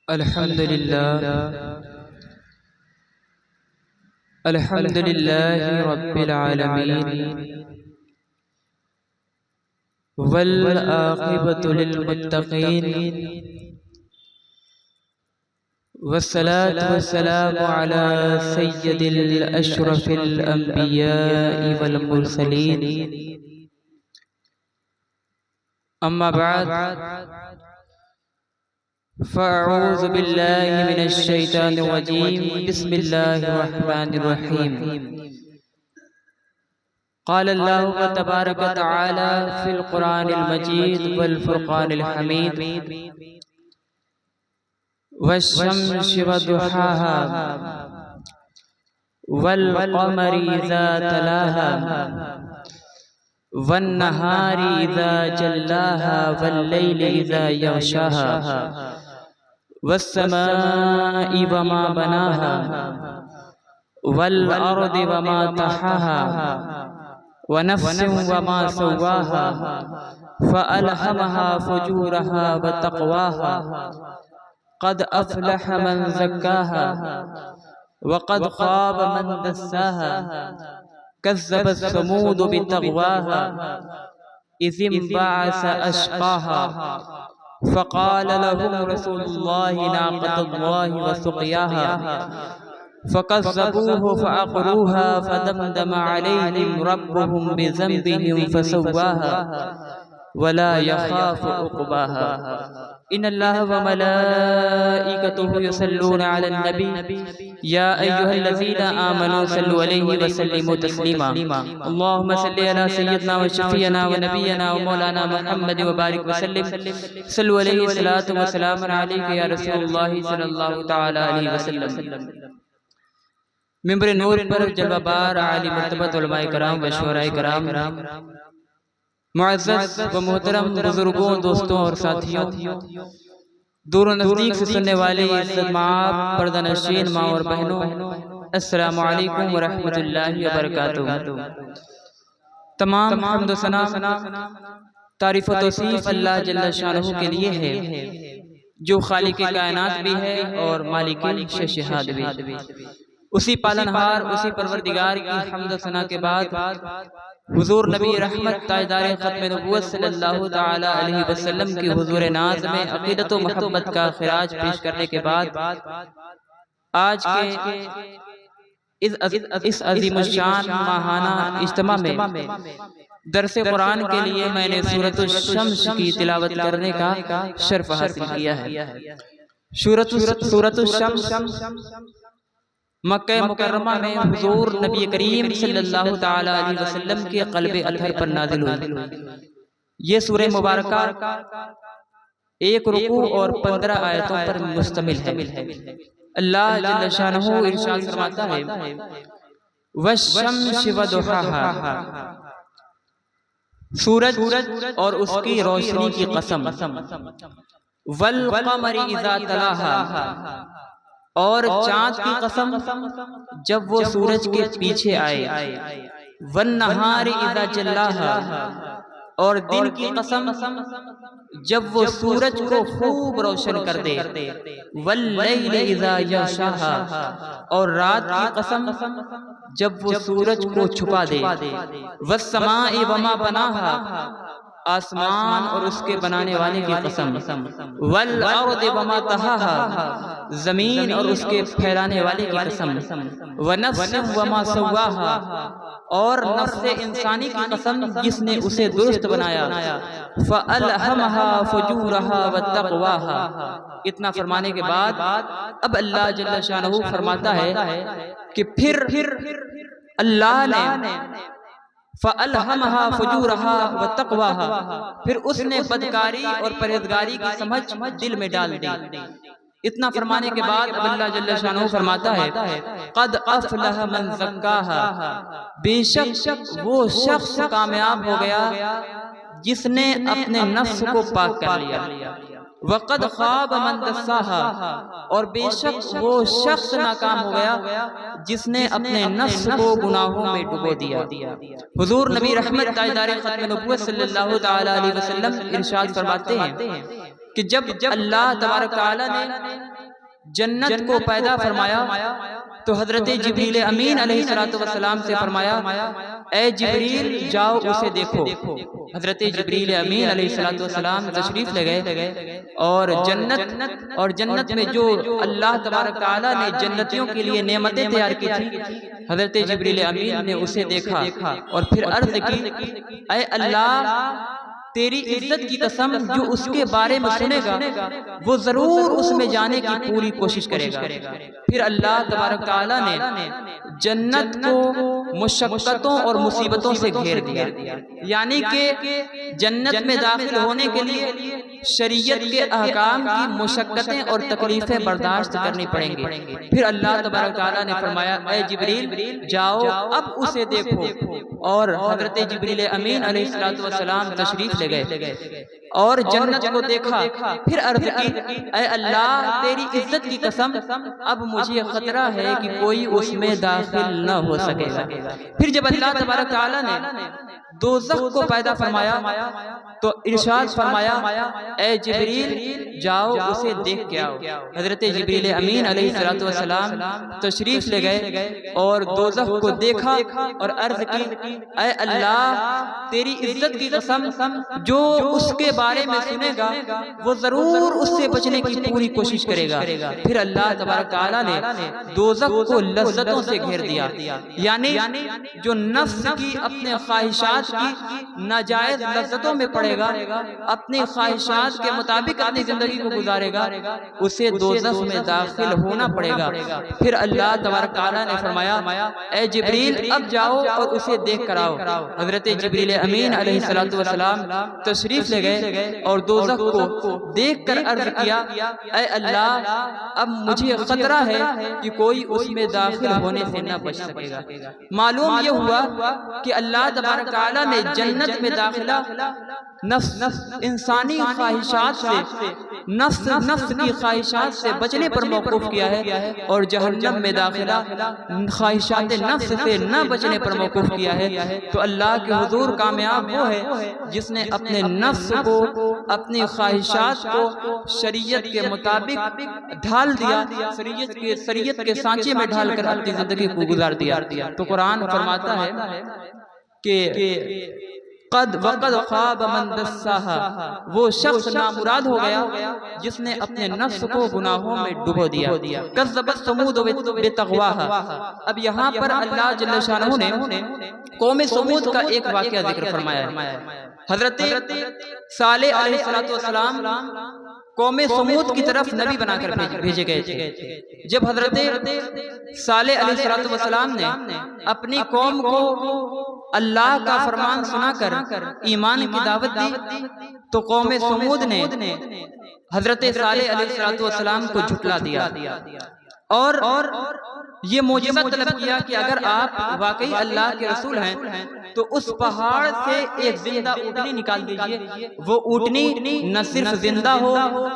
الحمد لله الحمد لله رب العالمين والعاقبة للمتقين والصلاة والسلام على سيد الأشرف الأنبياء والمرسلين أما بعد فأعوذ بالله من الشيطان الرجيم بسم الله الرحمن الرحيم قال الله تبارك وتعالى في القرآن المجيد والفرقان الحميد والشمس وضحاها والقمر إذا تلاها والنهار إذا جلاها والليل إذا يغشاها والسماء وما بناها والأرض وما طحاها ونفس وما سواها فألهمها فجورها وتقواها قد أفلح من زكاها وقد خاب من دساها كذبت ثمود بتغواها إذ انبعث أشقاها فقال لهم رسول الله ناقة الله وسقياها فكذبوه فعقروها فدمدم عليهم ربهم بذنبهم فسواها ولا يخاف عقباها إن الله وملائكته يصلون على النبي يا أيها الذين آمنوا صلوا عليه وسلموا تسليما اللهم صل على سيدنا وشفينا ونبينا ومولانا محمد وبارك وسلم صلوا عليه صلاة وسلام عليك يا رسول الله صلی اللہ تعالی علیہ وسلم۔ ممبر نور پر جلوہ بار عالی مرتبت علماء کرام و شعراء کرام، معزز و محترم بزرگوں، دوستوں اور ساتھیوں، دور و نزدیک سے سننے والے عزت مآب پردہ نشین ماں اور بہنوں، السلام علیکم ورحمۃ اللہ وبرکاتہ۔ تمام حمد و ثنا تعریف و توصیف اللہ جل شانہ کے لیے ہے، جو خالق کائنات بھی ہے اور مالک شہاد بھی۔ اسی پالنہار، اسی پروردگار کی حمد و ثنا کے بعد حضور نبی رحمت تاجدار ختم نبوت صلی اللہ تعالی علیہ وسلم کی حضور ناز میں عقیدت و محبت کا خراج پیش کرنے کے بعد آج کے اس عظیم الشان ماہانہ اجتماع میں درس قرآن کے لیے میں نے سورۃ الشمس کی تلاوت کرنے کا شرف حاصل کیا ہے۔ سورۃ الشمس مکہ مکرمہ میں حضور نبی کریم صلی اللہ تعالی علیہ وسلم کے قلب اطہر پر نازل ہوئی۔ یہ سورہ مبارکہ ایک رکوع اور 15 آیتوں پر مشتمل ہے۔ اللہ جل شانہ ارشاد فرماتا ہے والشمس وضحاها، سورج اور اس کی روشنی کی قسم، والقمر اذا تلاها، اور چاند کی قسم جب وہ سورج کے پیچھے آئے، والنہار اذا جلاها، اور دن کی قسم جب وہ سورج کو خوب روشن کر دے، واللیل اذا یغشاها، اور رات کی قسم جب وہ سورج کو چھپا دے، والسماء وما بناها، آسمان اور اس کے بنانے والے کی قسم، والارض وما طحاها، زمین اور اس کے پھیلانے والے کی قسم، ونفس وما سواها، اور نفس انسانی کی قسم جس نے اسے درست بنایا، فألہمها فجورها وتقواها۔ اتنا فرمانے کے بعد اب اللہ جل شانہ فرماتا ہے کہ پھر اللہ نے فَأَلْهَمَهَا فُجُورَهَا وَتَقْوَاهَا، پھر اس نے بدکاری اور پرہیزگاری کی سمجھ دل میں ڈال دی۔ اتنا فرمانے کے بعد اب اللہ جل شانہ فرماتا ہے قَدْ أَفْلَحَ مَنْ زَكَّاهَا، بے شک وہ شخص کامیاب ہو گیا جس نے اپنے نفس کو پاک کر لیا، وَقَدْ خَابَ مَنْ دَسَّاهَا، اور بے شک وہ شخص ناکام ہو گیا جس نے اپنے نفس کو گناہوں میں ڈبو دیا۔ حضور نبی رحمت تاجدار ختم نبوت صلی اللہ تعالی علیہ وسلم ارشاد فرماتے ہیں کہ جب اللہ تبارک تعالی نے جنت کو پیدا فرمایا تو حضرت جبریل امین علیہ السلام سے فرمایا اے جبریل جاؤ اسے دیکھو۔ حضرت جبریل امین علیہ السلام تشریف لے گئے اور جنت میں جو اللہ تبارک تعالیٰ نے جنتیوں کے لیے نعمتیں تیار کی تھی، حضرت جبریل امین نے اسے دیکھا اور پھر عرض کی اے اللہ تیری عزت کی قسم، جو اس کے بارے میں سنے گا وہ ضرور اس میں جانے کی پوری کوشش کرے گا۔ پھر اللہ تبارک تعالیٰ نے جنت کو مشقتوں اور مصیبتوں سے گھیر دیا، یعنی کہ جنت میں داخل ہونے کے لیے شریعت کے احکام کی مشقتیں اور تکلیفیں برداشت کرنی پڑیں گی۔ پھر اللہ تبارک تعالیٰ نے فرمایا اے جبریل جاؤ اب اسے دیکھو، اور حضرت جبریل امین علیہ السلام تشریف لے گئے اور جنت کو دیکھا۔ پھر عرض کی اے اللہ تیری عزت کی قسم، اب مجھے خطرہ ہے کہ کوئی اس میں داخل نہ ہو سکے گا۔ پھر جب اللہ تبارک تعالیٰ نے دوزخ کو پیدا فرمایا تو ارشاد فرمایا اے جبریل جاؤ اسے دیکھ کے آؤ۔ حضرت جبریل امین علیہ السلام تشریف لے گئے اور دوزخ کو دیکھا اور عرض کی اے اللہ تیری عزت کی قسم، جو اس کے بارے میں سنے گا وہ ضرور اس سے بچنے کی پوری کوشش کرے گا۔ پھر اللہ تبارک تعالیٰ نے دوزخ کو لذتوں سے گھیر دیا، یعنی جو نفس کی اپنے خواہشات کی ناجائز لذتوں میں پڑے گا، اپنی خواہشات کے مطابق اپنی زندگی کو گزارے گا، اسے دوزخ میں داخل ہونا پڑے گا۔ پھر اللہ تبارک تعالیٰ نے فرمایا اے جبریل اب جاؤ اور اسے دیکھ کر آؤ۔ حضرت جبریل امین علیہ السلام تشریف لے گئے اور دوزخ کو دیکھ کر عرض کیا اے اللہ اب مجھے خطرہ ہے کہ کوئی اس میں داخل ہونے سے نہ بچ سکے گا۔ معلوم یہ ہوا کہ اللہ تبارک تعالیٰ نے جنت میں داخلہ نفس انسانی خواہشات سے نفس کی خواہشات سے بچنے پر موقوف کیا ہے، اور جہنم میں داخلہ خواہشات نفس سے نہ بچنے پر موقوف کیا ہے۔ تو اللہ کے حضور کامیاب وہ ہے جس نے اپنے نفس کو اپنی خواہشات کو شریعت کے مطابق ڈھال دیا، شریعت کے سانچے میں ڈھال کر اپنی زندگی کو گزار دیا۔ تو قرآن فرماتا ہے کہ قد وقد خواب من دساہا، وہ شخص نامراد ہو گیا جس نے اپنے نفس کو گناہوں میں ڈبو دیا۔ کذبت ثمود بطغواہا، اب یہاں پر اللہ جل شانہ نے قوم ثمود کا ایک واقعہ ذکر فرمایا ہے۔ حضرت صالح علیہ السلام قوم ثمود کی طرف نبی بنا کر بھیجے گئے تھے۔ جب حضرت صالح علیہ السلام نے اپنی قوم کو اللہ کا فرمان سنا کر ایمان کی دعوت دی تو قوم ثمود نے حضرت صالح علیہ السلام کو جھٹلا دیا اور یہ معجزہ طلب کیا کہ اگر آپ واقعی اللہ کے رسول ہیں تو اس پہاڑ سے ایک زندہ اونٹنی نکال دیجئے۔ وہ اونٹنی نہ صرف زندہ ہو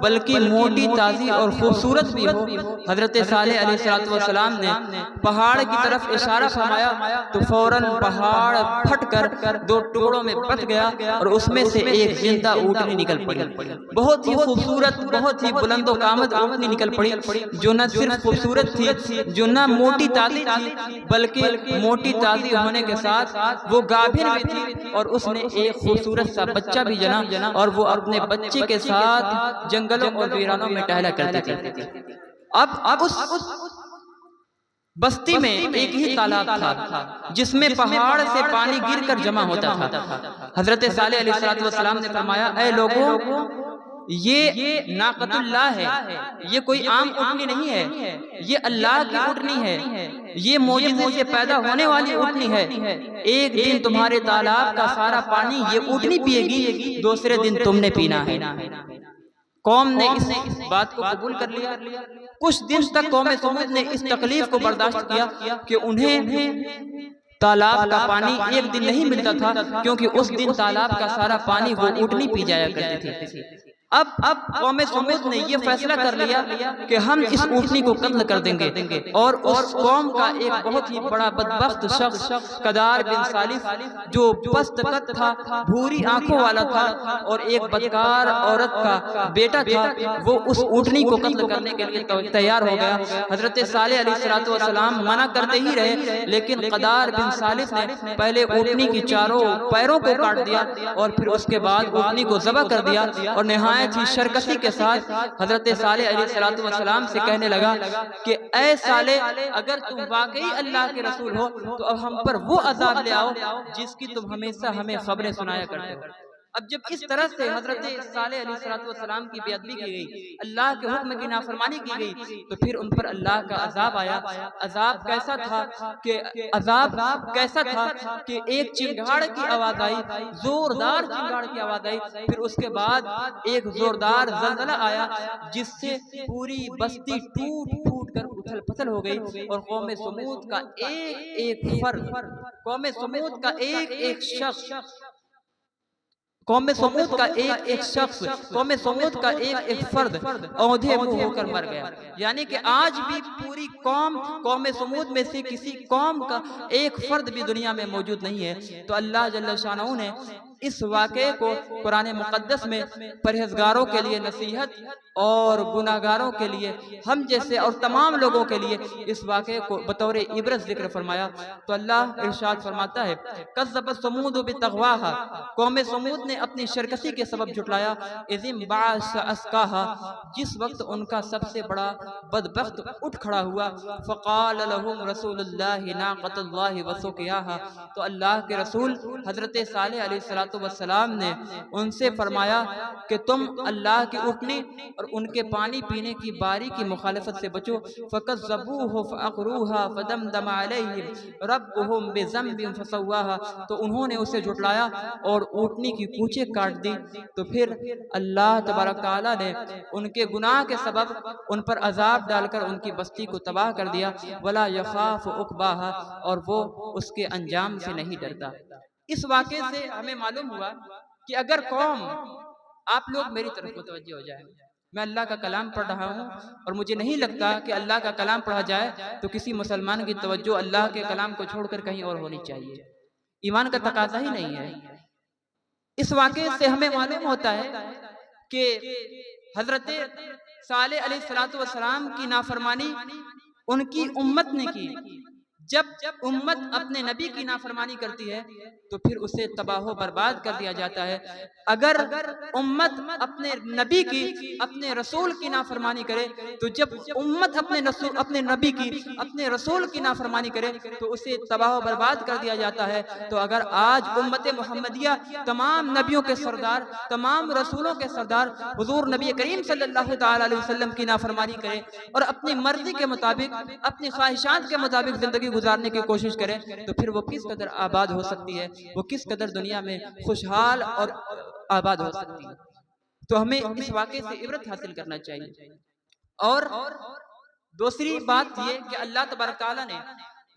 بلکہ موٹی تازی اور خوبصورت بھی ہو۔ حضرت صالح علیہ السلام نے پہاڑ کی طرف اشارہ فرمایا تو فوراً پہاڑ پھٹ کر دو ٹکڑوں میں بٹ گیا اور اس میں سے ایک زندہ اونٹنی نکل پڑی۔ بہت ہی خوبصورت، بہت ہی بلند و قامت اونٹنی نکل پڑی، جو نہ صرف خوبصورت تھی، جو نہ موٹی تازی تھی بلکہ موٹی تازی ہونے کے ساتھ وہ گابھن بھی تھی، اور اس نے ایک خوبصورت سا بچہ بھی جنا، اور وہ اپنے بچے کے ساتھ جنگلوں اور ویرانوں میں ٹہلا کرتی تھی۔ اب اس بستی میں ایک ہی تالاب تھا جس میں پہاڑ سے پانی گر کر جمع ہوتا تھا۔ حضرت صالح علیہ السلام نے فرمایا اے لوگوں، یہ ناقۃ اللہ ہے، یہ کوئی عام اونٹنی نہیں ہے، یہ اللہ کی اونٹنی ہے، یہ معجزے سے پیدا ہونے والی اونٹنی ہے۔ ایک دن تمہارے تالاب کا سارا پانی یہ اونٹنی پیے گی، دوسرے دن تم نے پینا ہے۔ قوم نے اس بات کو قبول کر لیا۔ کچھ دن تک قوم ثمود نے اس تکلیف کو برداشت کیا کہ انہیں تالاب کا پانی ایک دن نہیں ملتا تھا، کیونکہ اس دن تالاب کا سارا پانی وہ اونٹنی پی جایا کرتی تھی۔ اب قوم سمود نے یہ فیصلہ کر لیا کہ ہم اس اونٹنی کو قتل کر دیں گے، اور اس قوم کا ایک بہت ہی بڑا بدبخت شخص قدار بن سالف جو پست قد تھا، بھوری آنکھوں والا تھا اور ایک بدکار عورت کا بیٹا تھا، وہ اس اونٹنی کو قتل کرنے کے لیے تیار ہو گیا۔ حضرت صالح علیہ السلام منع کرتے ہی رہے، لیکن قدار بن سالف نے پہلے اونٹنی کی چاروں پیروں کو کاٹ دیا اور پھر اس کے بعد اونٹنی کو ذبح کر دیا، اور نہایت ہی شرکسی کے ساتھ حضرت صالح علیہ السلام سے کہنے لگا کہ اے صالح، اگر تم واقعی اللہ کے رسول ہو تو اب ہم پر وہ عذاب لے آؤ جس کی تم ہمیشہ ہمیں خبریں سنایا کرتے ہو۔ اب جب اس طرح سے حضرت صالح علیہ السلام کی بے ادبی کی گئی، اللہ کے حکم کی نافرمانی کی گئی، تو پھر ان پر اللہ کا عذاب آیا۔ عذاب کیسا تھا کہ ایک چنگھاڑ کی آواز آئی، زوردار چنگھاڑ کی آواز آئی، پھر اس کے بعد ایک زوردار زلزلہ آیا جس سے پوری بستی ٹوٹ پھوٹ کر اتھل پتھل ہو گئی، اور قوم سمود کا ایک فرد اودھے منہ ہو کر مر گیا۔ یعنی کہ آج بھی پوری قوم سمود میں سے کسی قوم کا ایک فرد بھی دنیا میں موجود نہیں ہے۔ تو اللہ جل شانہ نے اس واقعے کو قرآن مقدس میں پرہیزگاروں کے لیے نصیحت اور گناہگاروں کے لیے، ہم جیسے اور تمام لوگوں کے لیے اس واقعے کو بطور عبرت ذکر فرمایا۔ تو اللہ ارشاد فرماتا ہے، کذبت ثمود بطغواہا، قوم سمود نے اپنی شرکسی کے سبب جھٹلایا، اذ انبعث اشقاہا، جس وقت ان کا سب سے بڑا بدبخت اٹھ کھڑا ہوا، فقال لهم رسول اللہ ناقۃ اللہ وسقیاہا، تو اللہ کے رسول حضرت صالح علیہ السلام نے ان سے فرمایا کہ تم اللہ کی اونٹنی اور ان کے پانی پینے کی باری کی مخالفت سے بچو۔ فَكَذَّبُوهُ فَعَقْرُوهَا فَدَمْدَمَ عَلَيْهِمْ رَبُّهُمْ بِذَنبِهِمْ فَسَوَّاهَا، تو انہوں نے اسے جھٹلایا اور اونٹنی کی پونچھیں کاٹ دی، تو پھر اللہ تبارک تعالیٰ نے ان کے گناہ کے سبب ان پر عذاب ڈال کر ان کی بستی کو تباہ کر دیا۔ وَلَا يَخَافُ عُقْبَاهَا، اور وہ اس کے انجام سے نہیں ڈرتا۔ اس واقعے سے ہمیں معلوم ہوا کہ اگر قوم، آپ لوگ میری طرف متوجہ ہو جائیں، میں اللہ کا کلام پڑھ رہا ہوں اور مجھے نہیں لگتا کہ اللہ کا کلام پڑھا جائے تو کسی مسلمان کی توجہ اللہ کے کلام کو چھوڑ کر کہیں اور ہونی چاہیے، ایمان کا تقاضا ہی نہیں ہے۔ اس واقعے سے ہمیں معلوم ہوتا ہے کہ حضرت صالح علیہ السلام کی نافرمانی ان کی امت نے کی۔ جب امت اپنے نبی کی نافرمانی کرتی ہے تو پھر اسے تباہ و برباد کر دیا جاتا ہے۔ اگر امت اپنے نبی کی، اپنے رسول کی نافرمانی کرے تو جب امت اپنے نبی کی، اپنے رسول کی نافرمانی کرے تو اسے تباہ و برباد کر دیا جاتا ہے۔ تو اگر آج امت محمدیہ تمام نبیوں کے سردار، تمام رسولوں کے سردار حضور نبی کریم صلی اللہ تعالی علیہ وسلم کی نافرمانی کرے اور اپنی مرضی کے مطابق، اپنی خواہشات کے مطابق زندگی گزارنے کی کوشش کریں تو پھر وہ کس قدر آباد ہو سکتی ہے، وہ کس قدر دنیا میں خوشحال اور آباد ہو سکتی ہے۔ تو ہمیں اس واقعے سے عبرت حاصل کرنا چاہیے۔ اور دوسری بات یہ کہ اللہ تبارک تعالیٰ نے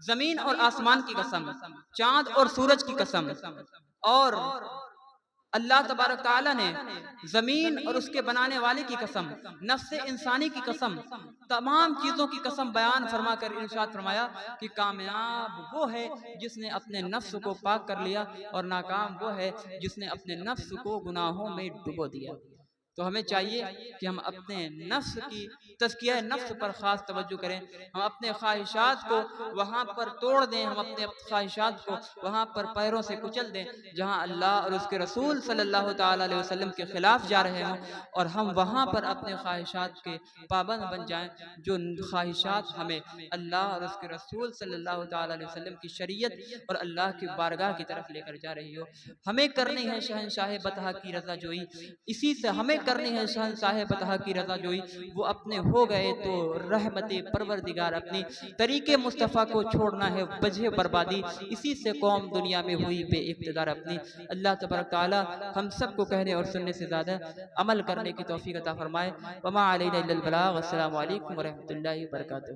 زمین اور آسمان کی قسم، چاند اور سورج کی قسم، اور اللہ تبارک تعالیٰ نے زمین اور اس کے بنانے والے کی قسم، نفس انسانی کی قسم، تمام چیزوں کی قسم بیان فرما کر ارشاد فرمایا کہ کامیاب وہ ہے جس نے اپنے نفس کو پاک کر لیا، اور ناکام وہ ہے جس نے اپنے نفس کو گناہوں میں ڈبو دیا۔ تو ہمیں چاہیے کہ ہم اپنے نفس کی تزکیہ نفس پر خاص توجہ کریں، ہم اپنے خواہشات کو وہاں پر توڑ دیں، ہم اپنے خواہشات کو وہاں پر پیروں سے کچل دیں جہاں اللہ اور اس کے رسول صلی اللہ تعالیٰ علیہ وسلم کے خلاف جا رہے ہوں، اور ہم وہاں پر اپنے خواہشات کے پابند بن جائیں، جو خواہشات ہمیں اللہ اور اس کے رسول صلی اللہ تعالیٰ علیہ وسلم کی شریعت اور اللہ کی بارگاہ کی طرف لے کر جا رہی ہو۔ ہمیں کرنی ہے شہنشاہ بطحہ کی رضا جوئی، اسی سے ہمیں کرنی ہے شہنشاہ بطحہ کی رضا جوئی۔ وہ اپنے ہو گئے تو رحمت پروردگار اپنی، طریق مصطفیٰ کو چھوڑنا ہے وجہ بربادی، اسی سے قوم دنیا میں ہوئی بے اقتدار اپنی۔ اللہ تبارک تعالی ہم سب کو کہنے اور سننے سے زیادہ عمل کرنے کی توفیق عطا فرمائے۔ وما علینا الا البلاغ۔ السلام علیکم ورحمۃ اللہ وبرکاتہ۔